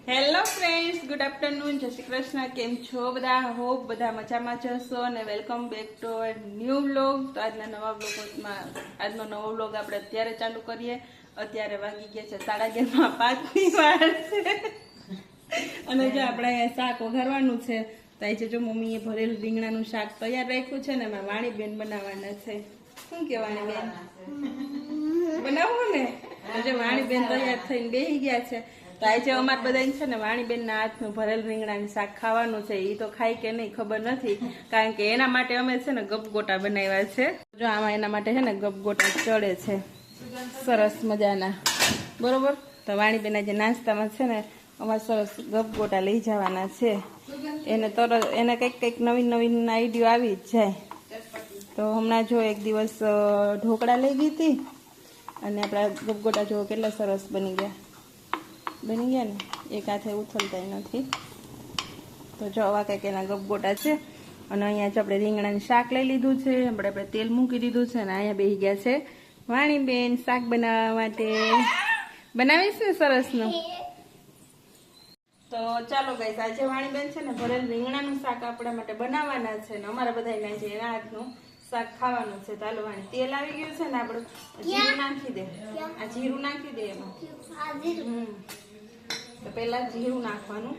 Hello friends, good afternoon. જય શ્રી કૃષ્ણ. કેમ છો બધા? હોપ બધા મજામાં જશો અને welcome back to new vlog. તો આજનો નવો વ્લોગ આપણે અત્યારે ચાલુ કરીએ. અત્યારે વાગી ગયા છે 11:30 વાર છે અને જો આપણે અહીંયા શાક વઘારવાનું છે. તો આજે જો મમ્મીએ ભરેલું રીંગણાનું શાક તૈયાર રાખ્યું છે ને એમાં વાણીબેન બનાવવાના છે. શું કે વાણીબેન બનાવવું ને? જો વાણીબેન તૈયાર થઈને બેસી ગયા છે. તો આજે અમારે બધા છે ને વાણીબેનના હાથનું ભરેલ રીંગણાનું શાક ખાવાનું છે. એ તો ખાય કે નહીં ખબર નથી, કારણ કે એના માટે અમે છે ને ગપગોટા બનાવ્યા છે. જો આમાં એના માટે છે ને ગપગોટા ચડે છે સરસ મજાના, બરોબર. તો વાણીબેન આજે નાસ્તામાં છે ને અમારે સરસ ગપગોટા લઈ જવાના છે. એને કંઈક નવીન આઈડિયો આવી જ જાય. તો હમણાં જો એક દિવસ ઢોકળા લઈ ગઈ હતી અને આપણા ગપગોટા જો કેટલા સરસ બની ગયા ને, એક હાથે ઉથલતા નથી. તો જો આવા કંઈક એના ગપગોટા છે. અને અહીંયા જો આપણે રીંગણાનું શાક લઈ લીધું છે, આપણે તેલ મૂકી દીધું છે અને અહીંયા બેસી ગયા છે વાણીબેન શાક બનાવવા માટે. બનાવીશ ને સરસનું? તો ચાલો ગાઈસ, આજે વાણીબેન છે ને ભરેલ રીંગણાનું શાક આપણા માટે બનાવવાના છે ને અમારા બધાના જે એના હાથનું શાક ખાવાનું છે. ચાલો વાણી, તેલ આવી ગયું છે ને, આપણું જીરું નાખી દે. આ જીરું નાખી દે એમાં. તો પેલા જીરું નાખવાનું.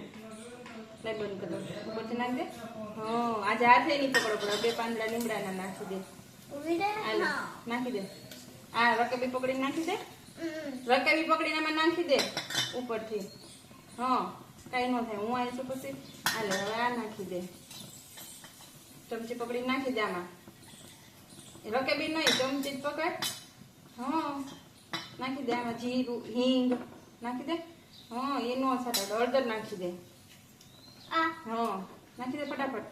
લઈ બંધ કરો, ઉપરથી નાખી દે. આજે હાથે નહીં પકડો પડે. 2 પાંદડા લીમડાના નાખી દે. નાખી દે. આ રકેબી પકડીને નાખી દે. રકેબી પકડીને આમાં નાખી દે ઉપરથી. કઈ ન થાય. હું આવીશું પછી. હાલે હવે આ નાખી દે. ચમચી પકડીને નાખી દે આમાં. રકેબી નહીં, ચમચી જ પકડ. નાખી દે આમાં જીરું, હિંગ નાખી દે. એ નો છાંટા, હળદર નાખી દે. નાખી દે ફટાફટ.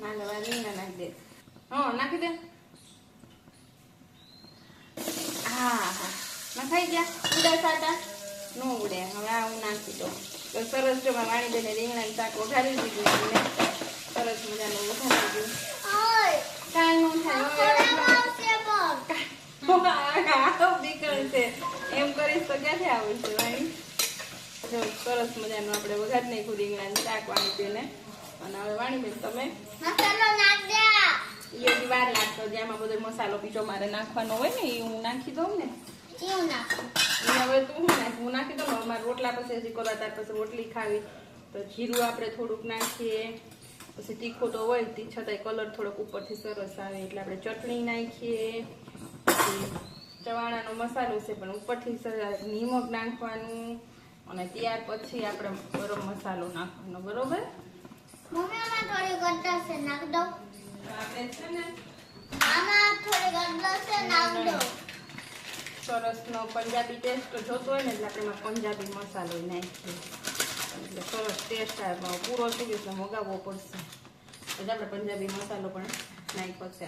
ના લેવા રીંગણા નાખી દે. નાખી દે. હા નખાઈ ગયા. ઉડા છાંટા નો ઉડે. હવે આ હું નાખી દઉં. તો સરસ જો વાણીબેને રીંગણાનું શાક વઘારી દીધું. સરસ મજાનું વઘારી દીધું. કાંઈ ન થાય. એમ કરીશ તો ક્યાંથી આવશે વાણી? જો સરસ મજાનું આપણે વઘારી નાખ્યું રીંગણાનું શાક વાણીબેને. અને હવે વાણીબેન તમે એ વાર લાગતો જેમાં બધો મસાલો બીજો મારે નાખવાનો હોય ને એ હું નાખી દઉં ને. હવે તું હું નાખી દઉં. અમારે રોટલા પછી હજી કરવા, ત્યાર પછી રોટલી ખાવી. તો જીરું આપણે થોડુંક નાખીએ. પછી તીખું તો હોય છતાંય કલર થોડોક ઉપરથી સરસ આવે એટલે આપણે ચટણી નાખીએ. પછી ચવાણાનો મસાલો છે પણ ઉપરથી નિમક નાખવાનું. અને ત્યાર પછી આપણે ગરમ મસાલો નાખવાનો, બરોબર? સરસનો પંજાબી ટેસ્ટ જોતો હોય ને એટલે આપણે એમાં પંજાબી મસાલો નાખીએ એટલે સરસ ટેસ્ટ આવે. પૂરો થઈ ગયો એટલે મગાવવો પડશે. એટલે આપણે પંજાબી મસાલો પણ નાખ્યો છે.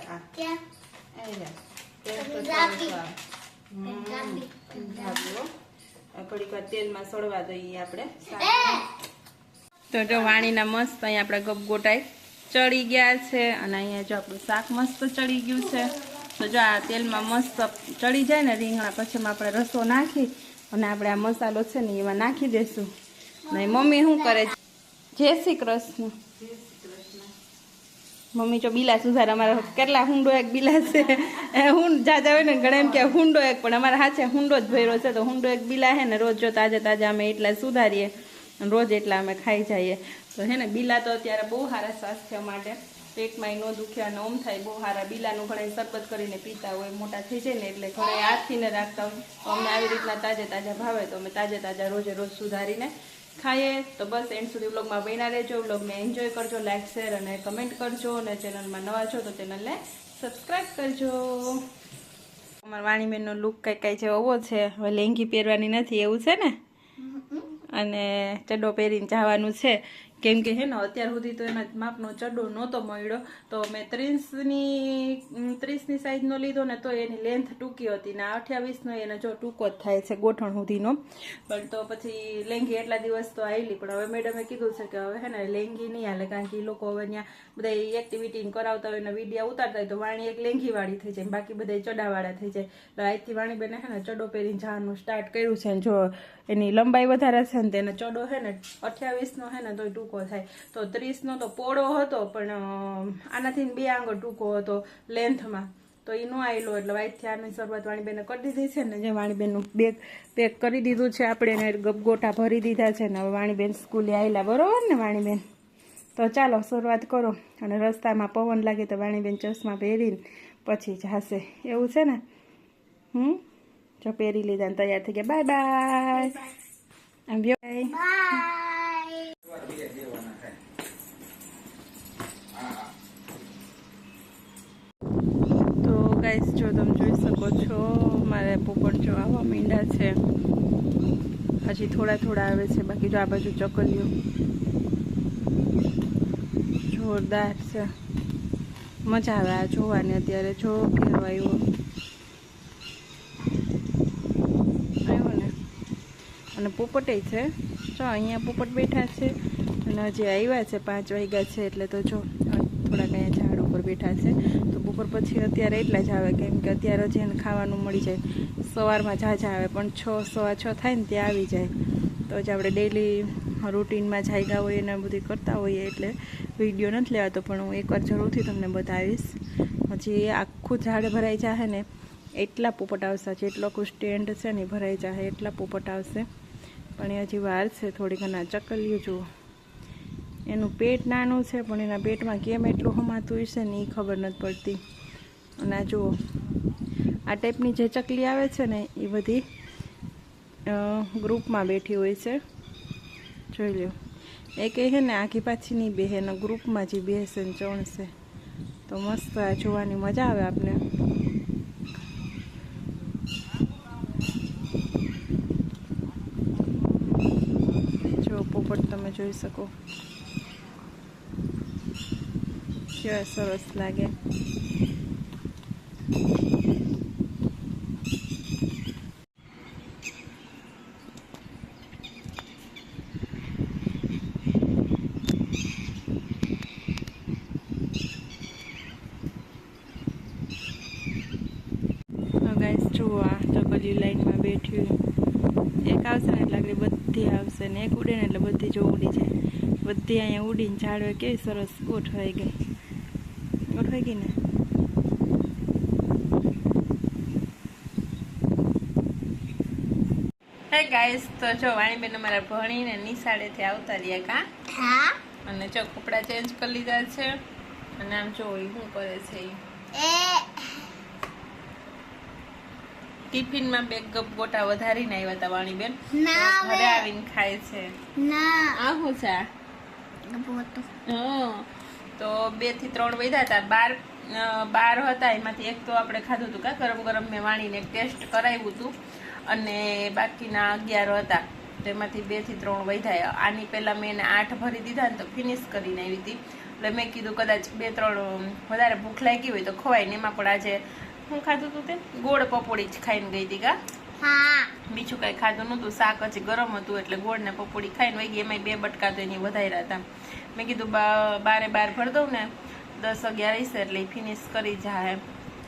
આ ઘડીક વાર તેલમાં સળવા દઈએ આપણે. તો જો વાણીના મસ્ત અહીંયા આપણા ગપગોટા ચડી ગયા છે અને અહીંયા જો આપણું શાક મસ્ત ચડી ગયું છે. તો જો આ તેલમાં મસ્ત ચડી જાય ને રીંગણા, પછી આપણે રસો નાખી અને આપણે આ મસાલો છે ને એમાં નાખી દેશું. ને મમ્મી શું કરે છે? જય શ્રી કૃષ્ણ. મમ્મી જો બીલા સુધાર. અમારા કેટલા હુંડો એક બીલા છે. જાજા હોય ને ઘણા એમ કે હુંડો એક, પણ અમારા હાથે હુંડો જ ભર્યો છે. તો હુંડો એક બીલા હે ને રોજ જો તાજા અમે એટલા સુધારીએ રોજ એટલા અમે ખાઈ જઈએ. તો હે ને બીલા તો અત્યારે બહુ સારા સ્વાસ્થ્ય માટે. પેટમાં ન દુખે અને ઓમ થાય બહુ સારા. બીલાનું ઘણા સરબત કરીને પીતા હોય, મોટા થઈ જાય ને એટલે ઘણા હાથીને રાખતા હોય. તો અમને આવી રીતના તાજા ભાવે તો અમે તાજા રોજ સુધારીને ખાઈએ. તો બસ એન્ડ સુધી વ્લોગમાં બન્યા રહેજો. વ્લોગને એન્જોય કરજો, લાઈક શેર અને કમેન્ટ કરજો. અને ચેનલમાં નવા છો તો ચેનલને સબસ્ક્રાઈબ કરજો. અમારા વાણીબેનનો લુક કઈ જેવો છે. હવે લેંગી પહેરવાની નથી એવું છે ને, અને ચડ્ડો પહેરીને જવાનું છે કેમ કે હે ને અત્યાર સુધી તો એના માપનો ચડ્ડો નહોતો મળ્યો, તો મેં 30ની સાઈઝનો લીધો ને તો એની લેન્થ ટૂંકી હતી ને 28નો એને જો ટૂંકો જ થાય છે ગોઠણ સુધીનો. પણ તો પછી લેંઘી એટલા દિવસ તો આવેલી, પણ હવે મેડમે કીધું છે કે હવે હે ને લેંઘી નહીં હાલે, કારણ કે એ લોકો હવે ત્યાં બધા એક્ટિવિટી કરાવતા હોય ને વિડીયો ઉતારતા હોય તો વાણી એક લેંઘીવાળી થઈ જાય, બાકી બધા ચડાવાળા થઈ જાય. એટલે આજથી વાણી બેને હે ને ચડ્ડો પહેરીને જવાનું સ્ટાર્ટ કર્યું છે. જો એની લંબાઈ વધારે છે ને તેને ચડ્ડો હે ને 28નો હે ને તો ટૂંકો થાય, તો 30નો તો પોળો હતો પણ આનાથી 2 આંગળ ટૂંકો હતો લેન્થમાં, તો એ નો આવેલો. એટલે વાઈટથી આની શરૂઆત વાણીબેને કરી દીધી છે ને. જે વાણીબેનનું બેગ પેક કરી દીધું છે આપણે, એને ગપગોટા ભરી દીધા છે ને હવે વાણીબેન સ્કૂલે આવેલા, બરોબર ને વાણીબેન? તો ચાલો શરૂઆત કરો. અને રસ્તામાં પવન લાગે તો વાણીબેન ચશ્મા પહેરીને પછી જશે, એવું છે ને? જો પહેરી લીધા ને તૈયાર થઈ ગયા. Bye bye. તો ગાઈસ જો તમે જોઈ શકો છો મારે પોપટ જો આવવા માંડ્યા છે, હજી થોડા થોડા આવે છે, બાકી જો આ બાજુ ચકલીઓ જોરદાર છે, મજા આવે આ જોવાની. અત્યારે જો કહેવાયું આવ્યો ને, અને પોપટે છે જો અહીંયા પોપટ બેઠા છે, અને હજી આવ્યા છે 5 વાગ્યા છે એટલે તો જો થોડાક અહીંયા ઝાડ ઉપર બેઠા છે. તો બપોર પછી અત્યારે એટલા જ આવે, કેમ કે અત્યારે હજી એને ખાવાનું મળી જાય. સવારમાં ઝાઝા આવે પણ 6, 6:15 થાય ને ત્યાં આવી જાય. તો જ આપણે ડેઈલી રૂટીનમાં જાગ્યા હોઈએ ને બધું કરતા હોઈએ એટલે વિડીયો નથી લેવાતો, પણ હું એકવાર જરૂરથી તમને બતાવીશ. હજી આખું ઝાડ ભરાઈ જાય ને એટલા પોપટ આવશે, જેટલો સ્ટેન્ડ છે ને ભરાઈ જાય એટલા પોપટ આવશે. પણ એ હજી વાર છે થોડી ઘણા. ચકલીઓ જુઓ, એનું પેટ નાનું છે પણ એના પેટમાં કેમ એટલું હમાતું હશે ને એ ખબર નથી પડતી. અને આ જુઓ આ ટાઈપની જે ચકલી આવે છે ને એ બધી ગ્રુપમાં બેઠી હોય છે, જોઈ લો. એ કહે છે ને આખી પાછી નહીં બેસે ને ગ્રુપમાં જ બેસે ને ચણશે, તો મસ્ત આ જોવાની મજા આવે આપને. જો પોપટ તમે જોઈ શકો કેવા સરસ લાગે. ગાઈસ જુઓ આ ચકલી લાઈનમાં બેઠી, એક આવશે ને એટલે આગળ બધી આવશે ને એક ઉડે ને એટલે બધી જો ઉડી જાય. બધી અહીંયા ઉડીને ઝાડવે કેવી સરસ ગોઠવાઈ ગઈ ને. હે ગાઈસ તો જો વાણીબેન અમારા ભણીને નિશાળેથી આવતા રહ્યા કા, અને જો કપડા ચેન્જ કરી લીધા છે, અને આમ જો શું કરે છે ટિફિનમાં બે ગપગોટા વધારીને આવ્યા હતા વાણીબેન, ઘરે આવીને ખાય છે. આ શું છે? તો 2 થી 3 વધ્યા હતા, 12 હતા, એમાંથી એક તો આપણે ખાધું હતું કા ગરમ ગરમ. મેં વાણીને ટેસ્ટ કરાવ્યું હતું, અને બાકીના 11 હતા, તો એમાંથી 2 થી 3 વધ્યા. આની પહેલા મેં એને 8 ભરી દીધા ને તો ફિનિશ કરીને આવી હતી. એટલે મેં કીધું કદાચ 2-3 વધારે ભૂખ લાગી હોય તો ખવાય ને. એમાં પણ આજે હું ખાધું હતું તે ગોળ પપોડી જ ખાઈને ગઈ હતી કા, બીજું કઈ ખાધું નતું. શાક હજી ગરમ હતું એટલે ગોળ ને પપોડી ખાઈને વહી ગઈ. એમાં 2 બટકા તો એની વધાર્યા હતા. મેં કીધું 12 ભરી દઉં ને 10-11 હશે એટલે ફિનિશ કરી જાય,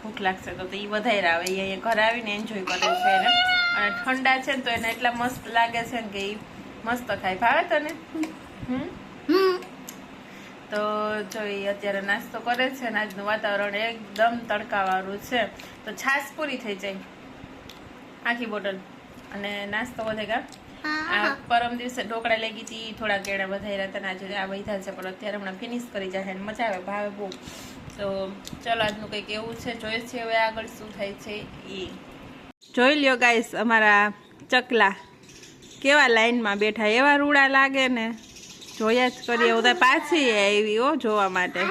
ભૂખ લાગશે તો એ વધારે આવે. એ અહીંયા ઘરે આવીને એન્જોય કરે છે એને, અને ઠંડા છે ને તો એને એટલા મસ્ત લાગે છે ને કે એ મસ્ત ખાય. ભાવે તને? તો જો એ અત્યારે નાસ્તો કરે છે, અને આજનું વાતાવરણ એકદમ તડકાવાળું છે, તો છાશ પૂરી થઈ જાય આખી બોટલ. અને નાસ્તો વધે કા. આ પરમ દિવસે ઢોકળા લઈ ગઈ હતી, થોડા કેળા વધાર્યા હતા, આજે આ વધ્યા છે, પણ અત્યારે હમણાં ફિનિશ કરી જાય ને મજા આવે, ભાવે બહુ. તો ચલો આજનું કંઈક એવું છે, જોઈએ છે હવે આગળ શું થાય છે એ. જોઈ લ્યો ગાઈસ અમારા ચકલા કેવા લાઈનમાં બેઠા, એવા રૂડા લાગે ને, જોયા જ કરીએ. હું તો પાછી આવી હો જોવા માટે.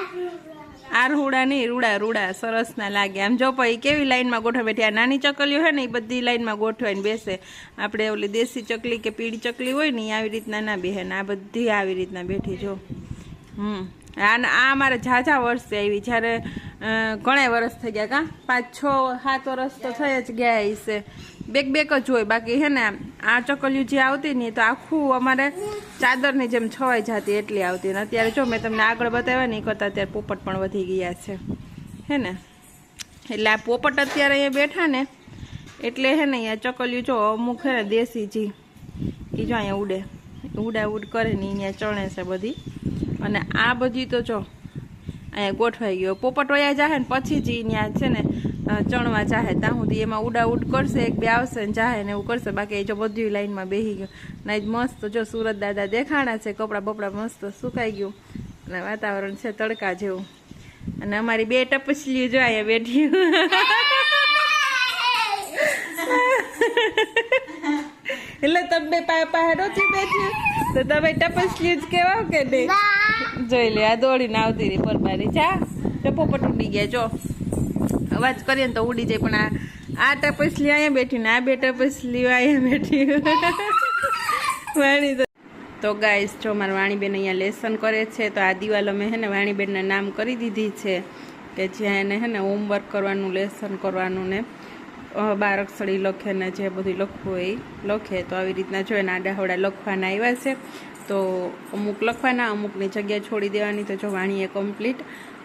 આ રૂડા નહીં, રૂડા રૂડા સરસ ના લાગે. આમ જો પણ કેવી લાઈનમાં ગોઠવા બેઠી. આ નાની ચકલીઓ હોય ને એ બધી લાઈનમાં ગોઠવાઈને બેસે. આપણે ઓલી દેશી ચકલી કે પીળી ચકલી હોય ને આવી રીતના ના બેહે ને આ બધી આવી રીતના બેઠી જો. આ મારે ઝાઝા વર્ષે આવી, જ્યારે ઘણા વર્ષ થઈ ગયા, કાં 5, 6, 7 વર્ષ તો થઈ જ ગયા હશે. બેક જ હોય. બાકી હે ને આ ચકલિયું જે આવતી ને તો આખું અમારે ચાદરની જેમ છવાઈ જતી એટલી આવતી. ને અત્યારે જો મેં તમને આગળ બતાવ્યા ને એ કરતાં અત્યારે પોપટ પણ વધી ગયા છે હે ને. એટલે આ પોપટ અત્યારે અહીંયા બેઠા ને એટલે હે ને અહીંયા ચકલિયું જો અમુક હે ને દેશી જી એ જો અહીંયા ઉડ કરે ને અહીંયા ચણે છે બધી. અને આ બધી તો જો અહીંયા ગોઠવાઈ ગયો. પોપટ વયા જાહે ને પછી જ અહીંયા છે ને ચણવા ચાહે ત્યાં સુધી એમાં ઉડ કરશે, 1-2 આવશે ને ચાહે ને એવું કરશે. બાકી જો બધી લાઈનમાં બેસી ગયો. ના મસ્ત જો સુરત દાદા દેખાણા છે, કપડાં બપડા મસ્ત સુકાઈ ગયું અને વાતાવરણ છે તડકા જેવું. અને અમારી 2 ટપસલીઓ જો અહીંયા બેઠી. એટલે તમે પાસે નથી બેઠી તો તમે ટપસલીઓ જ કહેવાય કે નહીં? જોઈ લે આ દોડીને આવતી રહી પરબારી. ચા તો પોપટ ઉડી ગયા જો. અવાજ કરીએ ને તો ઉડી જાય. પણ આ ટપસલી અહીંયા બેઠી ને આ 2 ટપસલીઓ અહીંયા બેઠી. વાણી તો ગાઈસ જો મારા વાણીબેન અહીંયા લેસન કરે છે. તો આ દિવાલ અમે હે ને વાણીબેનના નામ કરી દીધી છે કે જ્યાં એને હે ને હોમવર્ક કરવાનું, લેસન કરવાનું ને 12 અક્ષરી લખે ને જે બધું લખવું હોય એ લખે. તો આવી રીતના જો એને આડાહવડા લખવાના આવ્યા છે. તો અમુક લખવાના, અમુકની જગ્યા છોડી દેવાની. તો જો વાણીએ કમ્પ્લીટ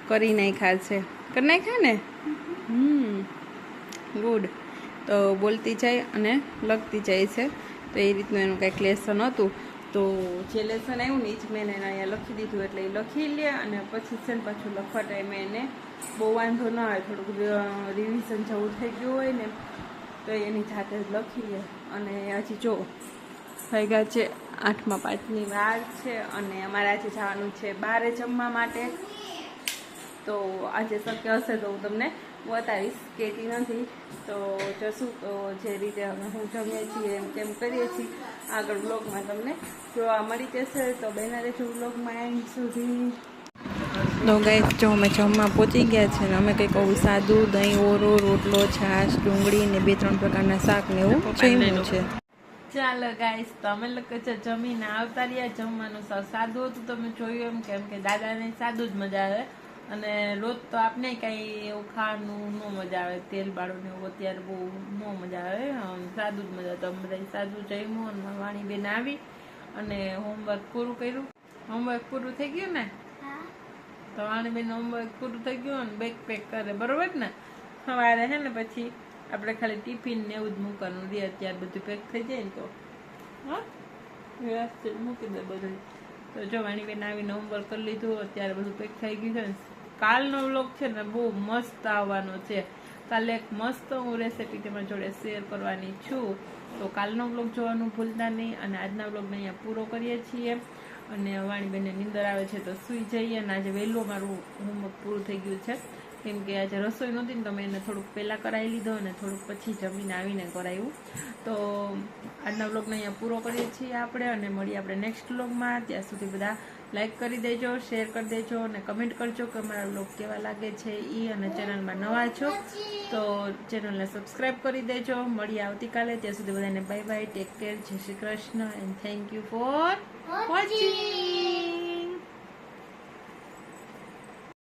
કરી નાખ્યા છે. કરી નાખ્યા ને? ગુડ. તો બોલતી જાય અને લખતી જાય છે. તો એ રીતનું એનું કંઈક લેસન હતું. તો જે લેસન આવ્યું ને એ જ મેં એને અહીંયા લખી દીધું. એટલે એ લખી લે અને પછી છે ને પાછું લખવા ટાઈમે એને બહુ વાંધો ન આવે. થોડુંક રિવિઝન જેવું થઈ ગયું હોય ને તો એની જાતે જ લખી લે. અને હજી જો થઈ ગયા છે 8:05ની વાર છે. અને અમારે આજે જવાનું છે બહાર જમવા માટે. તો આજે શક્ય હશે તો હું તમને બતાવીશ, કહેતી નથી. તો જશું તો જે રીતે હું જમીએ છીએ એમ તેમ કરીએ છીએ આગળ બ્લોગમાં તમને જોવા મળી જશે. તો બેના રહેજો બ્લોગમાં એન્ડ સુધી. તો ગાઈસ જો અમે જમવા પહોંચી ગયા છે ને અમે કંઈક આવું સાદું દહીં ઓરો, રોટલો, છાશ, ડુંગળી ને 2-3 પ્રકારના શાક ને એવું જમ્યું છે. ચાલો ગાઈસ તો અમે લોકો જમીને આવતા રહ્યા. જમવાનું સાદું હતું તમે જોયું એમ, કેમ કે દાદાને સાદું જ મજા આવે. અને રોજ તો આપને કંઈ એવું ખાવાનું ન મજા આવે, તેલ બાળું ને એવું અત્યારે બહુ ન મજા આવે. સાદું જ મજા. તો અમે બધા સાદું જમ્યું અને વાણીબેન આવી અને હોમવર્ક પૂરું કર્યું. હોમવર્ક પૂરું થઈ ગયું ને? તો વાણીબેન હોમવર્ક પૂરું થઈ ગયું અને બેગ પેક કરે બરોબર ને. સવારે હે ને પછી આપણે ખાલી ટિફિન ને એવું જ મૂકવાનું રહે. અત્યારે બધું પેક થઈ જાય ને તો હા વ્યવસ્થિત મૂકી દે બધું. તો જો વાણીબેન આવીને હોમવર્ક કરી લીધું. અત્યારે બધું પેક થઈ ગયું છે ને. કાલનો વ્લોગ છે ને બહુ મસ્ત આવવાનો છે. કાલે એક મસ્ત હું રેસીપી તમારી જોડે શેર કરવાની છું. તો કાલનો વ્લોગ જોવાનું ભૂલતા નહીં. અને આજના વ્લોગને અહીંયા પૂરો કરીએ છીએ. અને વાણીબેનને નીંદર આવે છે તો સૂઈ જઈએ. અને આજે વહેલું મારું હોમવર્ક પૂરું થઈ ગયું છે કેમ કે આજે રસોઈ નહોતી ને તો મેં એને થોડુંક પહેલાં કરાવી લીધો અને થોડુંક પછી જમીને આવીને કરાવ્યું. તો આજના વ્લોગને અહીંયા પૂરો કરીએ છીએ આપણે અને મળીએ આપણે નેક્સ્ટ વ્લોગમાં. ત્યાં સુધી બધા લાઈક કરી દેજો, શેર કરી દેજો અને કમેન્ટ કરજો કે અમારા વ્લોગ કેવા લાગે છે એ. અને ચેનલમાં નવા છો તો ચેનલને સબસ્ક્રાઈબ કરી દેજો. મળીએ આવતીકાલે. ત્યાં સુધી બધાને બાય બાય, ટેક કેર, જય Shri Krishna and thank you for watching.